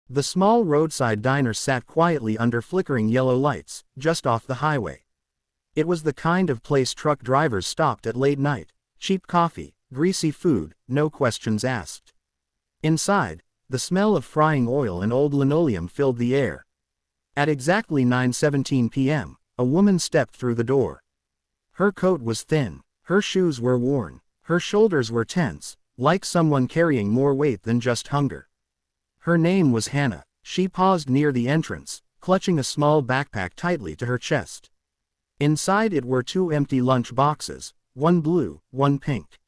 The small roadside diner sat quietly under flickering yellow lights, just off the highway. It was the kind of place truck drivers stopped at late night. Cheap coffee, greasy food, no questions asked. Inside, the smell of frying oil and old linoleum filled the air. At exactly 9:17 p.m., a woman stepped through the door. Her coat was thin, her shoes were worn, her shoulders were tense, like someone carrying more weight than just hunger. Her name was Hannah. She paused near the entrance, clutching a small backpack tightly to her chest. Inside it were 2 empty lunch boxes, one blue, one pink.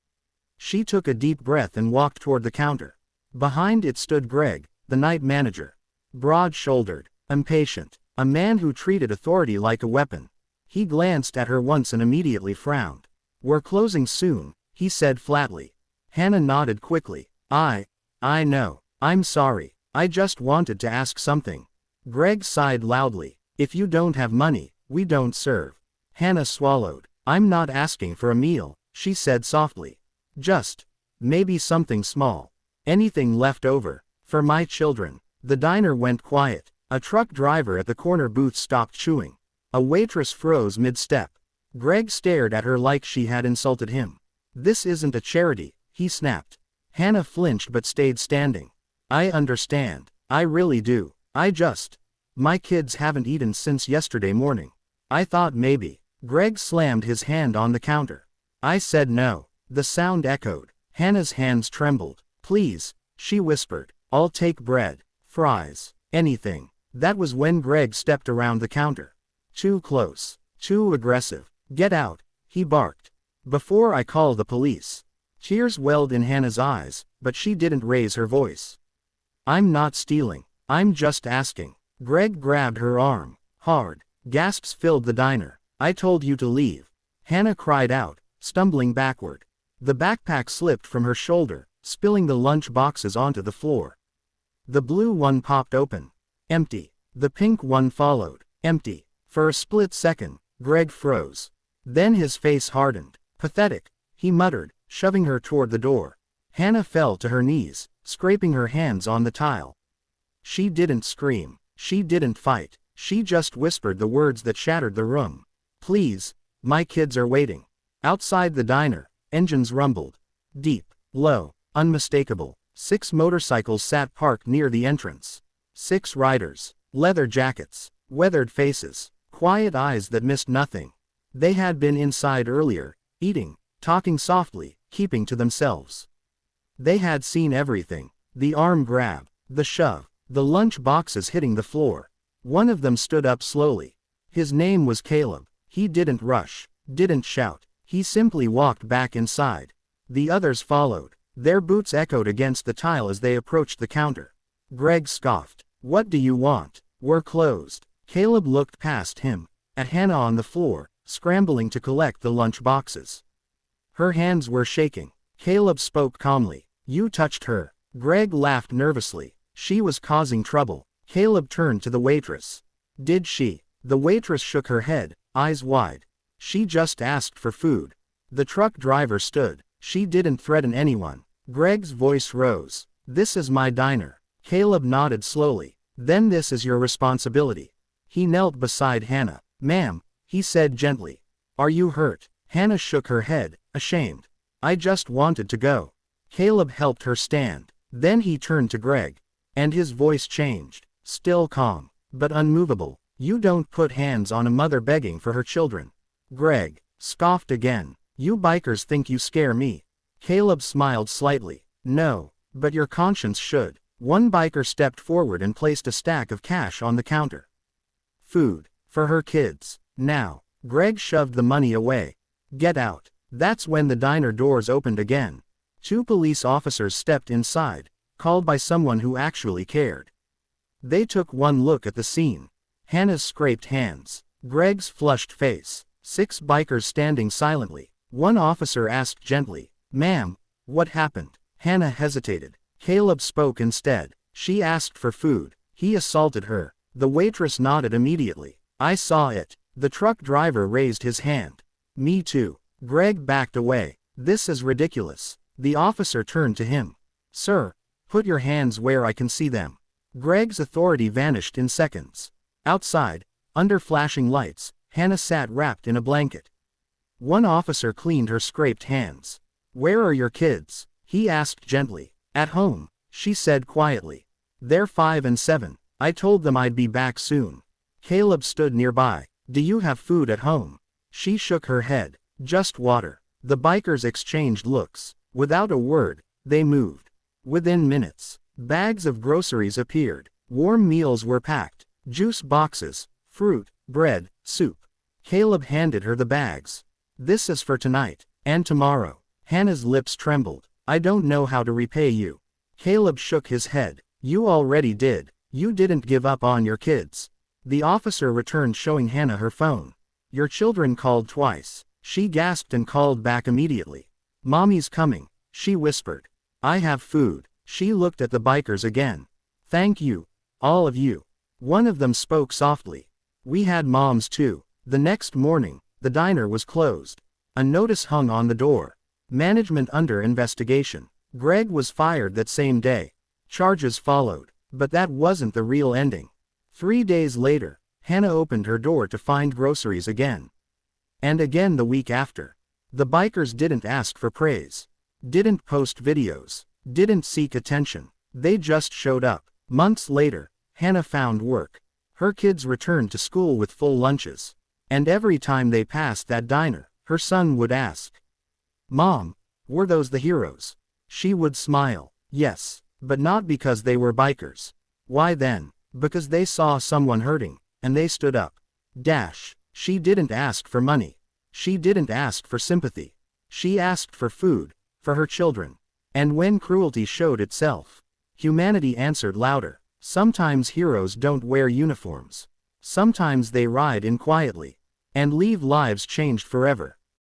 She took a deep breath and walked toward the counter. Behind it stood Greg, the night manager. Broad-shouldered, impatient, a man who treated authority like a weapon. He glanced at her once and immediately frowned. "We're closing soon," he said flatly. Hannah nodded quickly. I know. I'm sorry. I just wanted to ask something." Greg sighed loudly. "If you don't have money, we don't serve." Hannah swallowed. "I'm not asking for a meal," she said softly. "Just, maybe something small. Anything left over. For my children." The diner went quiet. A truck driver at the corner booth stopped chewing. A waitress froze mid-step. Greg stared at her like she had insulted him. "This isn't a charity," he snapped. Hannah flinched but stayed standing. "I understand. I really do. My kids haven't eaten since yesterday morning. I thought maybe." Greg slammed his hand on the counter. "I said no." The sound echoed. Hannah's hands trembled. "Please," she whispered. "I'll take bread, fries, anything." That was when Greg stepped around the counter. "Too close. Too aggressive. Get out," he barked. "Before I call the police." Tears welled in Hannah's eyes, but she didn't raise her voice. "I'm not stealing. I'm just asking." Greg grabbed her arm. Hard. Gasps filled the diner. "I told you to leave." Hannah cried out, stumbling backward. The backpack slipped from her shoulder, spilling the lunch boxes onto the floor. The blue one popped open. Empty. The pink one followed. Empty. For a split second, Greg froze. Then his face hardened. "Pathetic," he muttered, shoving her toward the door. Hannah fell to her knees, scraping her hands on the tile. She didn't scream. She didn't fight. She just whispered the words that shattered the room. "Please, my kids are waiting." Outside the diner, engines rumbled. Deep, low, unmistakable. 6 motorcycles sat parked near the entrance. 6 riders. Leather jackets. Weathered faces. Quiet eyes that missed nothing. They had been inside earlier, eating, talking softly, keeping to themselves. They had seen everything. The arm grab, the shove, the lunch boxes hitting the floor. One of them stood up slowly. His name was Caleb. He didn't rush, didn't shout. He simply walked back inside. The others followed. Their boots echoed against the tile as they approached the counter. Greg scoffed. "What do you want? We're closed." Caleb looked past him, at Hannah on the floor, scrambling to collect the lunch boxes. Her hands were shaking. Caleb spoke calmly. "You touched her." Greg laughed nervously. "She was causing trouble." Caleb turned to the waitress. "Did she?" The waitress shook her head, eyes wide. "She just asked for food." The truck driver stood. "She didn't threaten anyone." Greg's voice rose. "This is my diner." Caleb nodded slowly. "Then this is your responsibility." He knelt beside Hannah. "Ma'am," he said gently. "Are you hurt?" Hannah shook her head, ashamed. "I just wanted to go." Caleb helped her stand. Then he turned to Greg. And his voice changed. Still calm, but unmovable. "You don't put hands on a mother begging for her children." Greg scoffed again. "You bikers think you scare me." Caleb smiled slightly. "No, but your conscience should." One biker stepped forward and placed a stack of cash on the counter. "Food. For her kids. Now." Greg shoved the money away. "Get out." That's when the diner doors opened again. 2 police officers stepped inside, called by someone who actually cared. They took one look at the scene. Hannah's scraped hands. Greg's flushed face. 6 bikers standing silently. One officer asked gently, "Ma'am, what happened?" Hannah hesitated. Caleb spoke instead. "She asked for food. He assaulted her." The waitress nodded immediately. "I saw it." The truck driver raised his hand. "Me too." Greg backed away. "This is ridiculous." The officer turned to him. "Sir, put your hands where I can see them." Greg's authority vanished in seconds. Outside, under flashing lights, Hannah sat wrapped in a blanket. One officer cleaned her scraped hands. "Where are your kids?" he asked gently. "At home," she said quietly. "They're 5 and 7. I told them I'd be back soon." Caleb stood nearby. "Do you have food at home?" She shook her head. "Just water." The bikers exchanged looks. Without a word, they moved. Within minutes, bags of groceries appeared. Warm meals were packed. Juice boxes, fruit, bread, soup. Caleb handed her the bags. "This is for tonight, and tomorrow." Hannah's lips trembled. "I don't know how to repay you." Caleb shook his head. "You already did. You didn't give up on your kids." The officer returned, showing Hannah her phone. "Your children called twice." She gasped and called back immediately. "Mommy's coming," she whispered. "I have food." She looked at the bikers again. "Thank you. All of you." One of them spoke softly. "We had moms too." The next morning, the diner was closed. A notice hung on the door. "Management under investigation." Greg was fired that same day. Charges followed. But that wasn't the real ending. 3 days later, Hannah opened her door to find groceries again. And again the week after. The bikers didn't ask for praise. Didn't post videos. Didn't seek attention. They just showed up. Months later, Hannah found work. Her kids returned to school with full lunches. And every time they passed that diner, her son would ask, "Mom, were those the heroes?" She would smile. "Yes, but not because they were bikers." "Why then?" "Because they saw someone hurting, and they stood up." She didn't ask for money. She didn't ask for sympathy. She asked for food, for her children. And when cruelty showed itself, humanity answered louder. Sometimes heroes don't wear uniforms. Sometimes they ride in quietly. And leave lives changed forever.